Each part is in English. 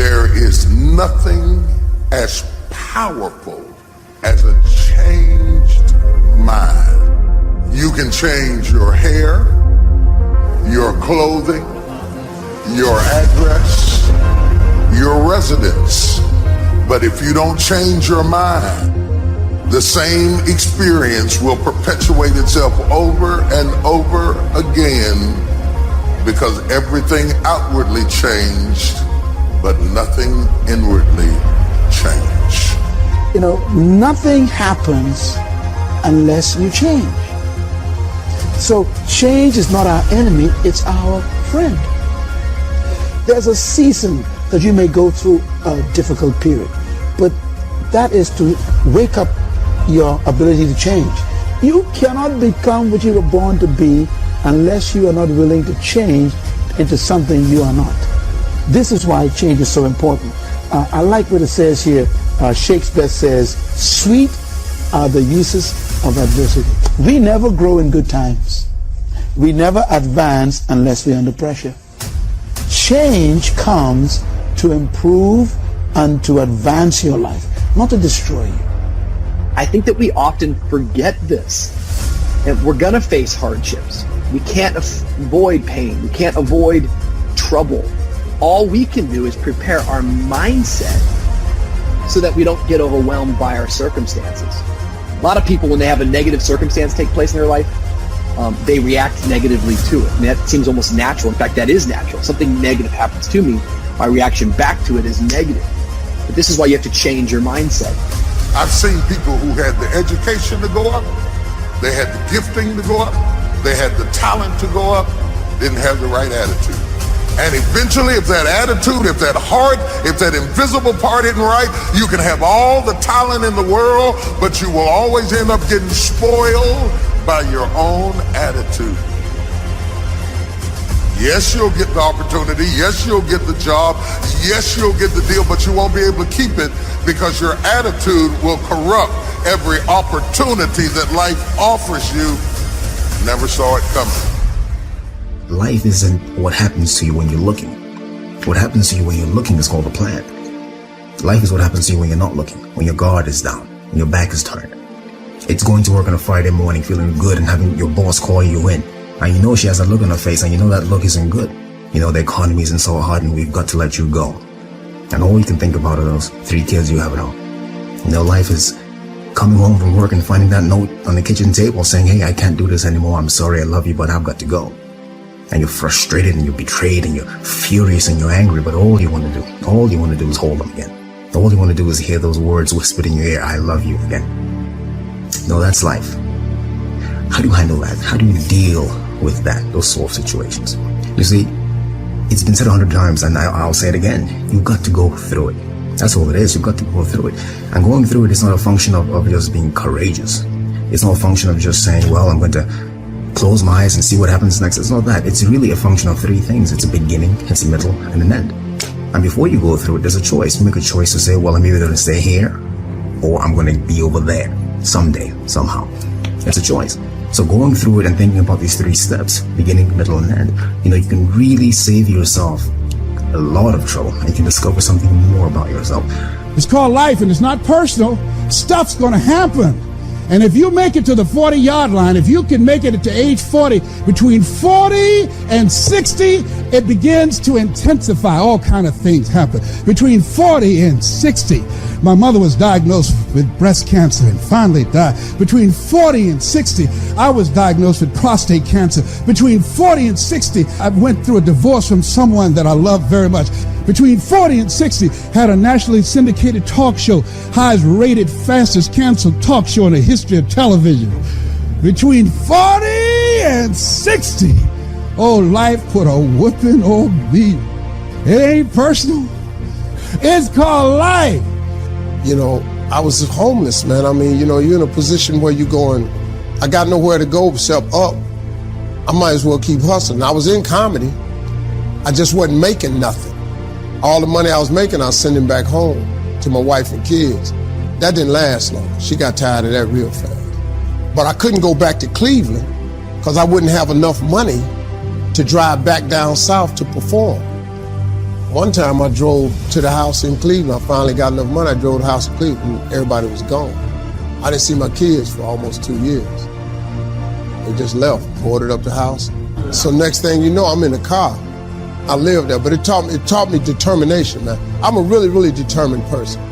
There is nothing as powerful as a changed mind. You can change your hair, your clothing, your address, your residence. But if you don't change your mind, the same experience will perpetuate itself over and over again, because everything outwardly changed, but nothing inwardly changed. You know, nothing happens unless you change. So change is not our enemy, it's our friend. There's a season that you may go through a difficult period, but that is to wake up your ability to change. You cannot become what you were born to be unless you are not willing to change into something you are not. This is why change is so important. I like what it says here. Shakespeare says, sweet are the uses of adversity. We never grow in good times. We never advance unless we're under pressure. Change comes to improve and to advance your life, not to destroy you. I think that we often forget this. And we're going to face hardships. We can't avoid pain. We can't avoid trouble. All we can do is prepare our mindset so that we don't get overwhelmed by our circumstances. A lot of people, when they have a negative circumstance take place in their life, they react negatively to it. And that seems almost natural. In fact, that is natural. Something negative happens to me, my reaction back to it is negative. But this is why you have to change your mindset. I've seen people who had the education to go up, they had the gifting to go up, they had the talent to go up, didn't have the right attitude. And eventually, if that attitude, if that heart, if that invisible part isn't right, you can have all the talent in the world, but you will always end up getting spoiled by your own attitude. Yes, you'll get the opportunity. Yes, you'll get the job. Yes, you'll get the deal, but you won't be able to keep it because your attitude will corrupt every opportunity that life offers you. Never saw it coming. Life isn't what happens to you when you're looking. What happens to you when you're looking is called a plan. Life is what happens to you when you're not looking, when your guard is down, when your back is turned. It's going to work on a Friday morning feeling good and having your boss call you in. And you know she has a look on her face and you know that look isn't good. You know the economy isn't so hard and we've got to let you go. And all you can think about are those 3 kids you have at home. You know, life is coming home from work and finding that note on the kitchen table saying, hey, I can't do this anymore. I'm sorry, I love you, but I've got to go. And you're frustrated and you're betrayed and you're furious and you're angry, but all you want to do is hold them again. All you want to do is hear those words whispered in your ear, I love you again. No, that's life. How do you handle that? How do you deal with that, those sort of situations? You see, it's been said 100 times and I'll say it again. You've got to go through it. That's all it is. You've got to go through it. And going through it is not a function of just being courageous. It's not a function of just saying, well, I'm going to close my eyes and see what happens next. It's not that. It's really a function of 3 things. It's a beginning, it's a middle, and an end. And before you go through it, there's a choice. You make a choice to say, well, I'm either going to stay here or I'm going to be over there someday, somehow. It's a choice. So going through it and thinking about these 3 steps, beginning, middle, and end, you know, you can really save yourself a lot of trouble and you can discover something more about yourself. It's called life and it's not personal. Stuff's going to happen. And if you make it to the 40-yard line, if you can make it to age 40, between 40 and 60, it begins to intensify. All kind of things happen. Between 40 and 60, my mother was diagnosed with breast cancer and finally died. Between 40 and 60, I was diagnosed with prostate cancer. Between 40 and 60, I went through a divorce from someone that I loved very much. Between 40 and 60, had a nationally syndicated talk show, highest rated, fastest canceled talk show in the history of television. Between 40 and 60, oh, life put a whooping on me. It ain't personal. It's called life. You know, I was homeless, man. I mean, you know, you're in a position where you're going, I got nowhere to go except up. I might as well keep hustling. I was in comedy. I just wasn't making nothing. All the money I was making, I was sending back home to my wife and kids. That didn't last long. She got tired of that real fast. But I couldn't go back to Cleveland because I wouldn't have enough money to drive back down south to perform. One time I drove to the house in Cleveland. I finally got enough money. I drove to the house in Cleveland and everybody was gone. I didn't see my kids for almost 2 years. They just left, boarded up the house. So next thing you know, I'm in the car. I lived there, but it taught me determination, man. I'm a really, really determined person.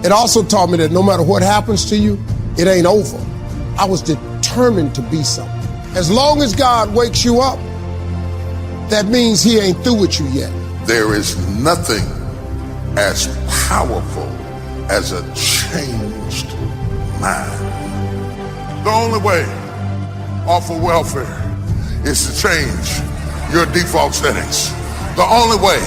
It also taught me that no matter what happens to you, it ain't over. I was determined to be something. As long as God wakes you up, that means he ain't through with you yet. There is nothing as powerful as a changed mind. The only way off of welfare is to change your default settings. The only way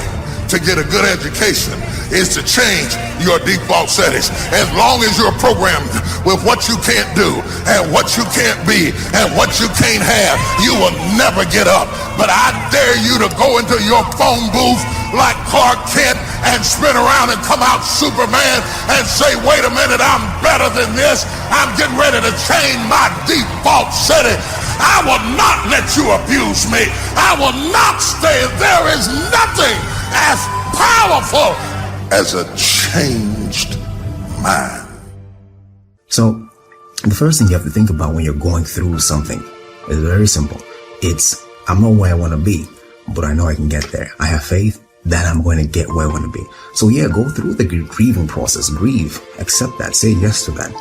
to get a good education is to change your default settings. As long as you're programmed with what you can't do and what you can't be and what you can't have, you will never get up. But I dare you to go into your phone booth like Clark Kent and spin around and come out Superman and say, wait a minute, I'm better than this. I'm getting ready to change my default setting. I will not let you abuse me. I will not stay. There is nothing as powerful as a changed mind. So, the first thing you have to think about when you're going through something is very simple. It's, I'm not where I want to be, but I know I can get there. I have faith that I'm going to get where I want to be. So yeah, go through the grieving process. Grieve. Accept that. Say yes to that.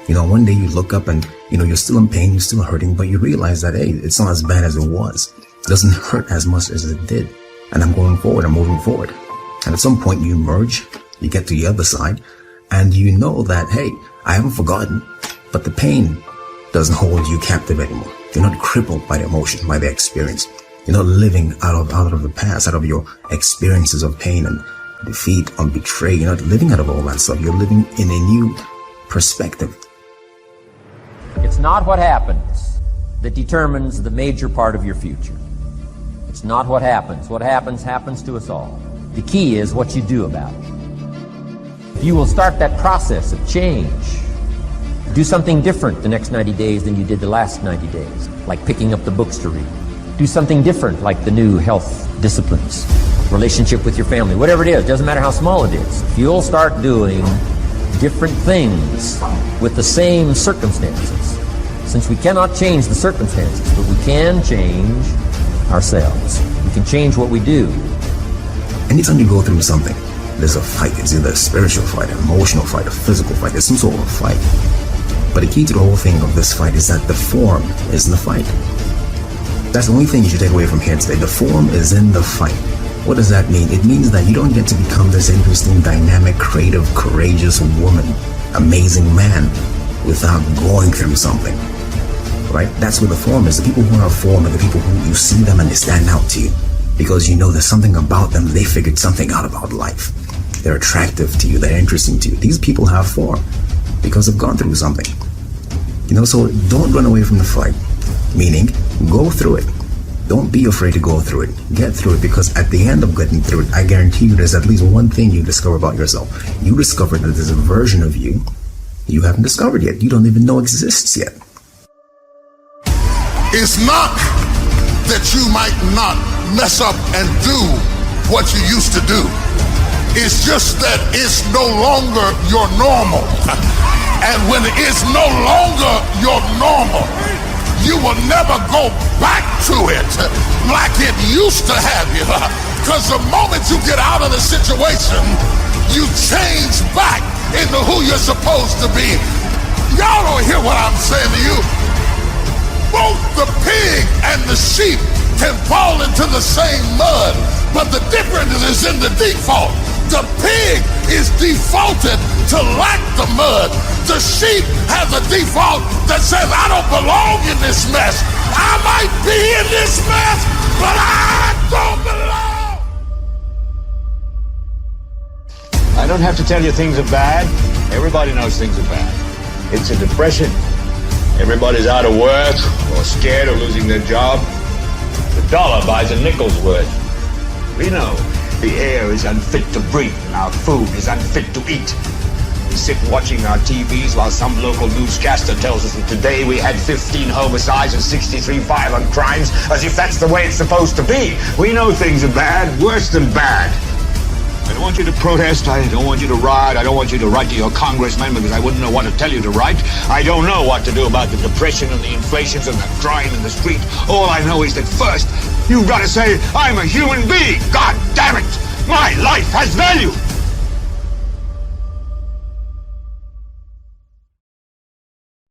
You know, one day you look up and, you know, you're still in pain, you're still hurting, but you realize that, hey, it's not as bad as it was. It doesn't hurt as much as it did. And I'm going forward. I'm moving forward. And at some point you emerge, you get to the other side, and you know that, hey, I haven't forgotten, but the pain doesn't hold you captive anymore. You're not crippled by the emotion, by the experience. You're not living out of the past, out of your experiences of pain and defeat and betrayal. You're not living out of all that stuff. You're living in a new perspective. It's not what happens that determines the major part of your future. It's not what happens. What happens to us all. The key is what you do about it. If you will start that process of change, do something different the next 90 days than you did the last 90 days, like picking up the books to read. Do something different, like the new health disciplines, relationship with your family, whatever it is, doesn't matter how small it is. If you'll start doing different things with the same circumstances, since we cannot change the circumstances, but we can change ourselves. We can change what we do. Anytime you go through something, there's a fight. It's either a spiritual fight, an emotional fight, a physical fight. There's some sort of a fight. But the key to the whole thing of this fight is that the form is in the fight. That's the only thing you should take away from here today. The form is in the fight. What does that mean? It means that you don't get to become this interesting, dynamic, creative, courageous woman, amazing man, without going through something. Right? That's where the form is. The people who are formed are the people who you see them and they stand out to you. Because you know there's something about them, they figured something out about life. They're attractive to you, they're interesting to you. These people have form because they've gone through something. You know, so don't run away from the fight. Meaning, go through it. Don't be afraid to go through it. Get through it, because at the end of getting through it, I guarantee you there's at least one thing you discover about yourself. You discover that there's a version of you haven't discovered yet. You don't even know exists yet. It's not that you might not mess up and do what you used to do. It's just that it's no longer your normal. And when it's no longer your normal, you will never go back to it like it used to have you. Because the moment you get out of the situation, you change back into who you're supposed to be. Y'all don't hear what I'm saying to you. Both the pig and the sheep can fall into the same mud, but the difference is in the default. The pig is defaulted to lack the mud. The sheep has a default that says, I don't belong in this mess. I might be in this mess, but I don't belong. I don't have to tell you things are bad. Everybody knows things are bad. It's a depression. Everybody's out of work or scared of losing their job. The dollar buys a nickel's worth. We know the air is unfit to breathe and our food is unfit to eat. We sit watching our TVs while some local newscaster tells us that today we had 15 homicides and 63 violent crimes, as if that's the way it's supposed to be. We know things are bad, worse than bad. I don't want you to protest. I don't want you to riot. I don't want you to write to your congressman because I wouldn't know what to tell you to write. I don't know what to do about the depression and the inflations and the crime in the street. All I know is that first, you've got to say, I'm a human being. God damn it. My life has value.